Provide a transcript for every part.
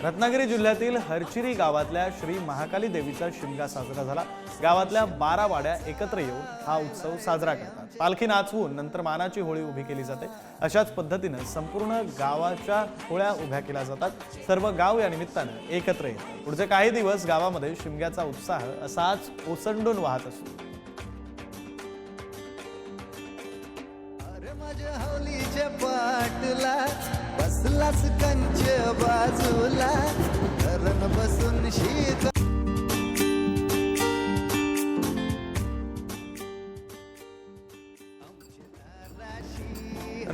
रत्नागिरी जिल्ह्यातील हरचिरी गावातल्या श्री महाकाली देवीचा शिमगा साजरा झाला। गावातल्या 12 वाड्या एकत्र येऊन हा उत्सव साजरा करतात। पालखी नाचवून नंतर मानाची होळी उभी केली जाते। अशाच पद्धतीने संपूर्ण गावाच्या होळ्या उभ्या केल्या जातात। सर्व गाव या निमित्ताने एकत्र येतात। पुढचे काही दिवस गावामध्ये शिमग्याचा उत्साह असाच ओसंडून वाहत असतो। माझ्या हौलीच्या पाटला बसलास कंच बाजूला धरण बसून शीत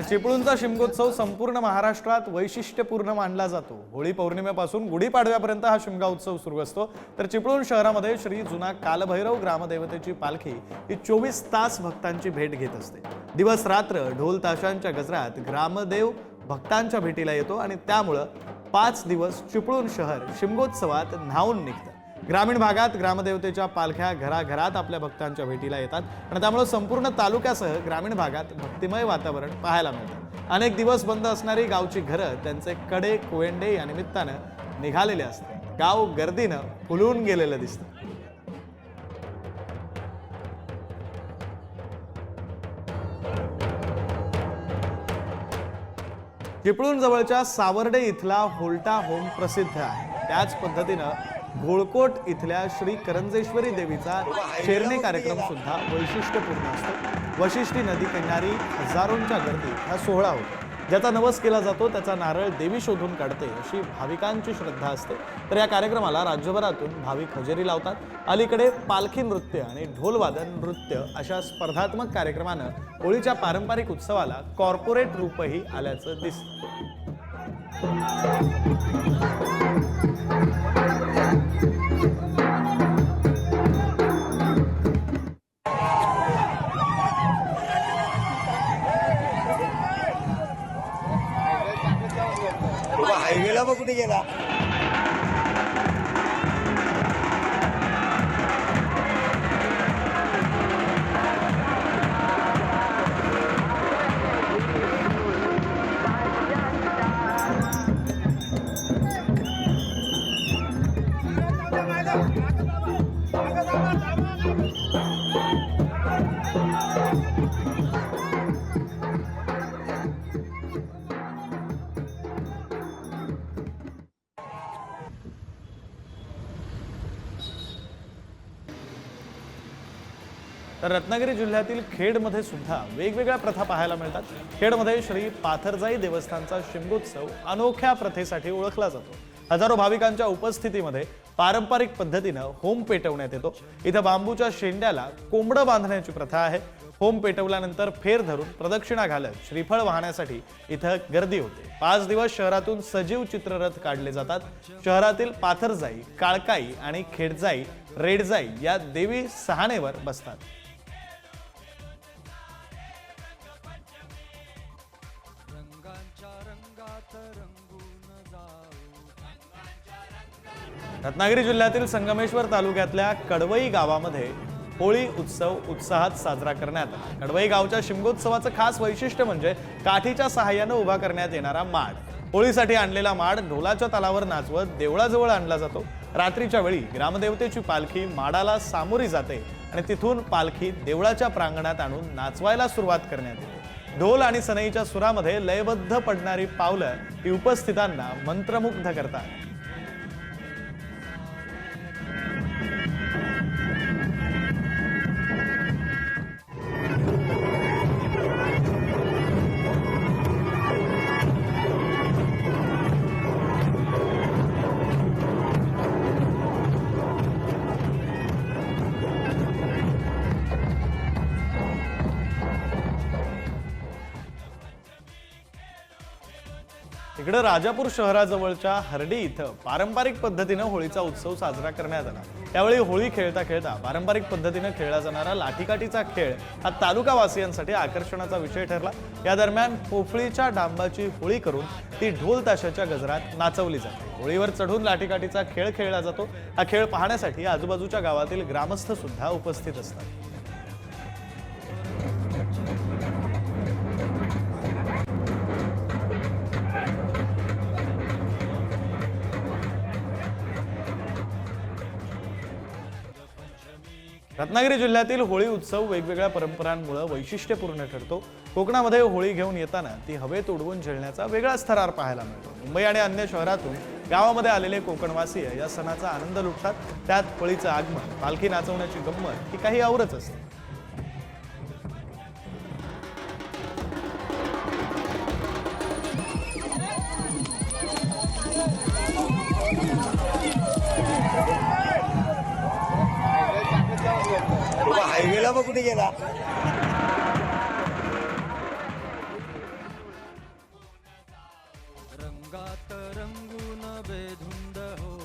चिपळूणचा शिमगोत्सव संपूर्ण महाराष्ट्रात वैशिष्ट्यपूर्ण मानला जातो। होळी पौर्णिमेपासून गुढीपाडव्यापर्यंत हा शिमगा उत्सव सुरू असतो। तर चिपळूण शहरामध्ये श्री जुना कालभैरव ग्रामदेवतेची पालखी ही 24 तास भक्तांची भेट घेत असते। दिवस रात्र ढोल ताशांच्या गजरात ग्रामदेव भक्तांच्या भेटीला येतो आणि त्यामुळे 5 दिवस चिपळूण शहर शिमगोत्सवात न्हावून निघतं। ग्रामीण भागात ग्रामदेवतेच्या पालख्या घराघरात आपल्या भक्तांच्या भेटीला येतात आणि त्यामुळे संपूर्ण तालुक्यासह ग्रामीण भागात भक्तिमय वातावरण पाहायला मिळतं। अनेक दिवस बंद असणारी गावची घरं त्यांचे कडे कोयंडे या निमित्तानं निघालेले असतात। गाव गर्दीनं फुलून गेलेलं दिसतं। चिपळूण जवळच्या सावर्डे इथला होल्टा होम प्रसिद्ध आहे। त्याच पद्धतीनं घोळकोट इथल्या श्री करंजेश्वरी देवीचा शेरणे कार्यक्रम सुद्धा वैशिष्ट्यपूर्ण असतो। वशिष्ठी नदी किनारी हजारोंच्या गर्दीत हा सोहळा होतो। ज्याचा नवस केला जातो त्याचा नारळ देवी शोधून काढते अशी भाविकांची श्रद्धा असते। तर या कार्यक्रमाला राज्यभरातून भाविक हजेरी लावतात। अलीकडे पालखी नृत्य आणि ढोलवादन नृत्य अशा स्पर्धात्मक कार्यक्रमानं होळीच्या पारंपरिक उत्सवाला कॉर्पोरेट रूपही आल्याचं दिसतं। हायवेला बघ कुठे गेला। तर रत्नागिरी जिल्ह्यातील खेडमध्ये सुद्धा वेगवेगळ्या प्रथा पाहायला मिळतात। खेडमध्ये श्री पाथरजाई देवस्थानचा शिमगोत्सव अनोख्या प्रथेसाठी ओळखला जातो। हजारो भाविकांच्या उपस्थितीमध्ये पारंपरिक पद्धतीनं होम पेटवण्यात येतो। इथं बांबूच्या शेंड्याला कोंबडं बांधण्याची प्रथा आहे। होम पेटवल्यानंतर फेर धरून प्रदक्षिणा घालत श्रीफळ वाहण्यासाठी इथं गर्दी होते। 5 दिवस शहरातून सजीव चित्ररथ काढले जातात। शहरातील पाथरजाई, काळकाई आणि खेडजाई, रेडजाई या देवी सहाणेवर बसतात। रत्नागिरी जिल्ह्यातील संगमेश्वर तालुक्यातल्या कडवई गावामध्ये होळी उत्सव उत्साहात साजरा करण्यात आला। कडवई गावच्या शिमगोत्सवाचं खास वैशिष्ट्य म्हणजे काठीच्या सहाय्याने उभा करण्यात येणारा माड। होळीसाठी आणलेला माड ढोलाच्या तालावर नाचवत देवळाजवळ आणला जातो। रात्रीच्या वेळी ग्रामदेवतेची पालखी माडाला सामोरी जाते आणि तिथून पालखी देवळाच्या प्रांगणात आणून नाचवायला सुरुवात करण्यात येते। ढोल आणि सनईच्या सुरामध्ये लयबद्ध पडणारी पावलं ही उपस्थितांना मंत्रमुग्ध करतात। इकडे राजापूर शहराजवळच्या हर्डी इथं पारंपरिक पद्धतीने होळीचा उत्सव साजरा करण्यात आला। त्यावेळी होळी खेळता खेळता पारंपरिक पद्धतीने खेळला जाणारा लाठीकाठीचा खेळ हा तालुकावासियांसाठी आकर्षणाचा विषय ठरला। या दरम्यान पोफळीच्या डांबाची होळी करून ती ढोल ताशाच्या गजरात नाचवली जाते। होळीवर चढून लाठीकाठीचा खेळ खेळला जातो। हा खेळ पाहण्यासाठी आजूबाजूच्या गावातील ग्रामस्थ सुद्धा उपस्थित असतात। रत्नागिरी जिल्ह्यातील होळी उत्सव वेगवेगळ्या परंपरांमुळे वैशिष्ट्यपूर्ण ठरतो. कोकणामध्ये होळी घेऊन येताना ती हवेत उडवून झेलण्याचा वेगळाच थरार पाहायला मिळतो. मुंबई आणि अन्य शहरातून गावामध्ये आलेले कोकणवासीय या सणाचा आनंद लुटतात. त्यात होळीचं आगमन, पालखी नाचवण्याची गंमत ही काही औरच असते. हायवेला मग कुठे गेला? रंगात रंगून बेधुंद हो.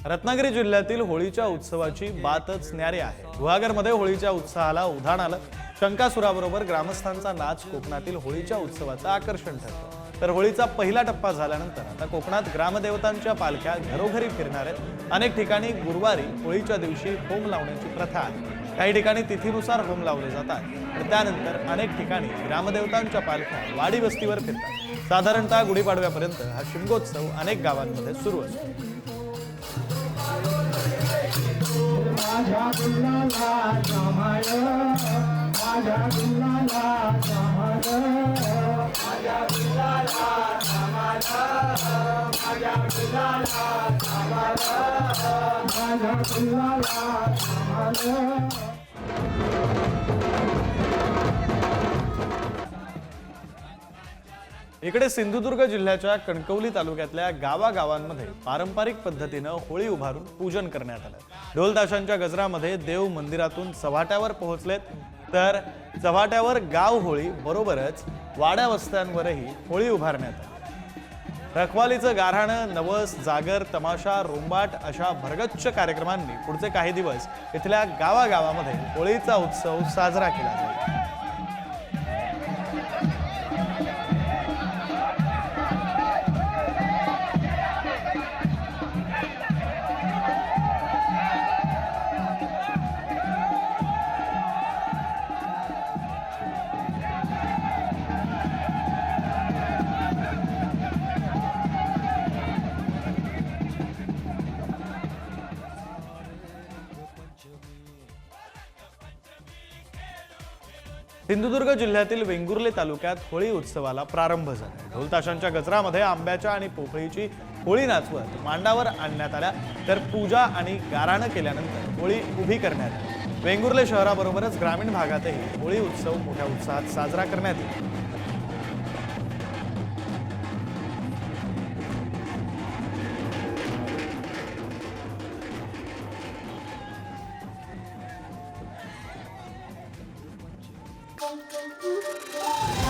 रत्नागिरी जिल्ह्यातील होळीच्या उत्सवाची बातच न्यारी आहे. गुहागरमध्ये होळीच्या उत्साहाला उधाण आलं. शंकासुराबरोबर ग्रामस्थांचा नाच कोकणातील होळीच्या उत्सवाचं आकर्षण ठरतं. तर होळीचा पहिला टप्पा झाल्यानंतर आता कोकणात ग्रामदेवतांच्या पालख्या घरोघरी फिरणार आहेत. अनेक ठिकाणी गुरुवारी होळीच्या दिवशी होम लावण्याची प्रथा आहे. काही ठिकाणी तिथीनुसार होम लावले जातात आणि त्यानंतर अनेक ठिकाणी ग्रामदेवतांच्या पालख्या वाडी वस्तीवर फिरतात. साधारणतः गुढीपाडव्यापर्यंत हा शिमगोत्सव अनेक गावांमध्ये सुरू असतो. इकडे सिंधुदुर्ग जिल्ह्याच्या कणकवली तालुक्यातल्या गावागावांमध्ये पारंपरिक पद्धतीनं होळी उभारून पूजन करण्यात आलं. ढोल ताशांच्या गजरामध्ये देव मंदिरातून चव्हाट्यावर पोहोचलेत. तर चव्हाट्यावर गाव होळी बरोबरच वाड्या वस्त्यांवरही होळी उभारण्यात आली. रखवालीचं गाऱ्हाणं, नवस, जागर, तमाशा, रोंबाट अशा भरगच्च कार्यक्रमांनी पुढचे काही दिवस इथल्या गावागावामध्ये होळीचा उत्सव साजरा केला जाईल. सिंधुदुर्ग जिल्ह्यातील वेंगुर्ले तालुक्यात होळी उत्सवाला प्रारंभ झाला. ढोल ताशांच्या गजरामध्ये आंब्याच्या आणि पोफळीची होळी नाचवत मांडावर आणण्यात आल्या. तर पूजा आणि गाऱ्हाणं केल्यानंतर होळी उभी करण्यात आली. वेंगुर्ले शहराबरोबरच ग्रामीण भागातही होळी उत्सव मोठ्या उत्साहात साजरा करण्यात येतो. Thank you.